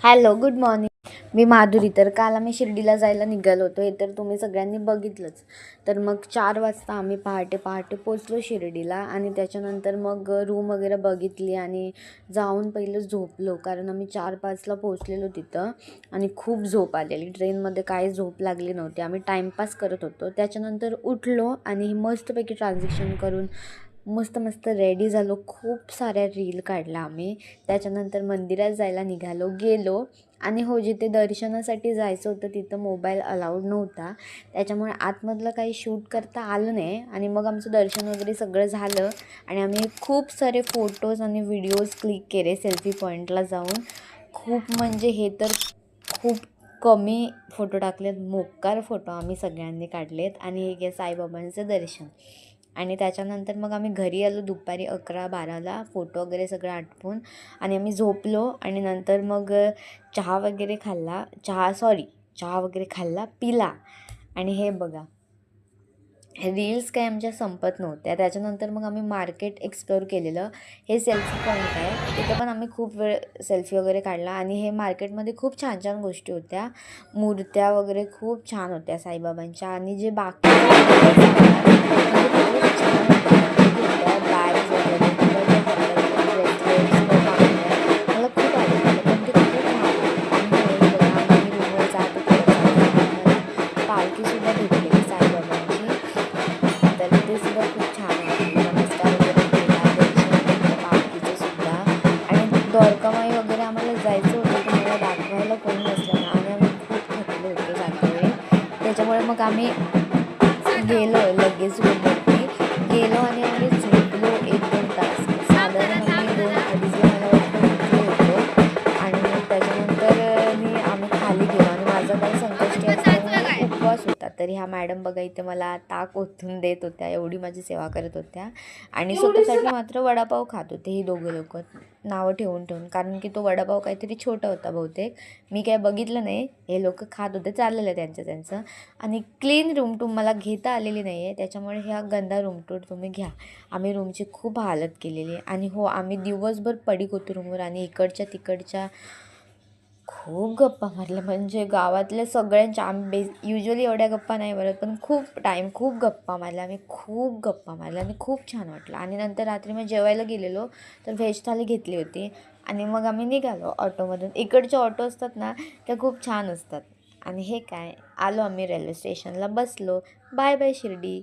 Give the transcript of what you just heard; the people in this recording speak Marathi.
Hello, good morning. मी माधुरी. तर काल आम्ही शिर्डीला जायला निघालो होतो, हे तर तुम्ही सगळ्यांनी बघितलंच. तर मग 4 वाजता आम्ही पहाटे पोचलो शिर्डीला आणि त्याच्यानंतर मग रूम वगैरे बघितली आणि जाऊन पहिलं झोपलो, कारण आम्ही 4-5ला पोचलेलो तिथं आणि खूप झोप आलेली. ट्रेनमध्ये काही झोप लागली नव्हती. आम्ही टाईमपास करत होतो. त्याच्यानंतर उठलो आणि मस्तपैकी ट्रान्झॅक्शन करून मस्त रेडी झालो. खूप साऱ्या रील काढल्या आम्ही. त्याच्यानंतर मंदिरात जायला निघालो, गेलो आणि हो, जिथे दर्शनासाठी जायचं होतं तिथं मोबाईल अलाउड नव्हता, त्याच्यामुळे आतमधलं काही शूट करता आलं नाही. आणि मग आमचं दर्शन वगैरे सगळं झालं आणि आम्ही खूप सारे फोटोज आणि व्हिडिओज क्लिक केले सेल्फी पॉईंटला जाऊन. खूप म्हणजे हे तर खूप कमी फोटो टाकलेत, मोकार फोटो आम्ही सगळ्यांनी काढलेत. आणि हे घे साईबाबांचं दर्शन. आणि त्याच्यानंतर मग आम्ही घरी आलो दुपारी 11-12ला, फोटो वगैरे सगळं आटपून. आणि आम्ही झोपलो आणि नंतर मग चहा वगैरे खाल्ला, पिला. आणि हे बघा, रील्स काही आमच्या संपत नव्हत्या. त्याच्यानंतर मग आम्ही मार्केट एक्सप्लोअर केलेलं. हे सेल्फी पॉईंट आहे, तिथं पण आम्ही खूप वेळ सेल्फी वगैरे काढला. आणि हे मार्केटमध्ये खूप छान छान गोष्टी होत्या, मूर्त्या वगैरे खूप छान होत्या साईबाबांच्या. आणि जे बाकी खूप छान होत्या बॅग्स वगैरे किंवा जे हातातले ब्रेसलेट्स किंवा बांगड्या मला खूप आवडलं, पण ते खूप महाग होते. आणि हे बघा, आम्ही रूमवर जात होतो त्याच्यानंतर आम्हाला पालखीसुद्धा भेटलेली साईबाबांची. तर ते सुद्धा खूप छान वाटलं. नमस्कार वगैरे केला, दर्शन घेतलं पालखीचं सुद्धा. आणि द्वारकामाई वगैरे आम्हाला जायचं होतं, पण मला दाखवायला कोणी नसलं ना आणि आम्ही खूप थकलो होतो जातेवेळी. त्याच्यामुळे मग आम्ही गेलो लगेच रूमवरती गेलो आणि आम्ही झोपलो 1-2 तास. साधारण आम्ही 2-2:30ला मला वाटतं उठलो होतो. आणि मग त्याच्यानंतर आम्ही खाली गेलो आणि माझा काही संकष्टी असल्यामुळे उपवास होता. तरी ह्या मॅडम बघा इथे मला ताक ओतून देत होत्या, एवढी माझी सेवा करत होत्या. आणि स्वतःसाठी मात्र वडापाव खात होते ही दोघं लोक, नावं ठेवून कारण की तो वडापाव काहीतरी छोटा होता बहुतेक, मी काय बघितलं नाही. हे लोक खात होते, चाललेलं त्यांचं. आणि क्लीन रूम टूर मला घेता आलेली नाही आहे, त्याच्यामुळे ह्या गंदा रूम टूर तुम्ही घ्या. आम्ही रूमची खूप हालत केलेली आहे. आणि हो, आम्ही दिवसभर पडीक होतो रूमवर आणि इकडच्या तिकडच्या खूप गप्पा मारल्या. म्हणजे गावातल्या सगळ्यांच्या, आम्ही युजली एवढ्या गप्पा नाही मारत, पण खूप गप्पा मारल्या आम्ही, खूप गप्पा मारल्या आणि खूप छान वाटलं. आणि नंतर रात्री मग जेवायला गेलेलो, तर व्हेज थाली घेतली होती. आणि मग आम्ही निघालो ऑटोमधून. इकडचे ऑटो असतात ना, त्या खूप छान असतात. आणि हे काय, आलो आम्ही रेल्वे स्टेशनला, बसलो. Bye bye Shirdi.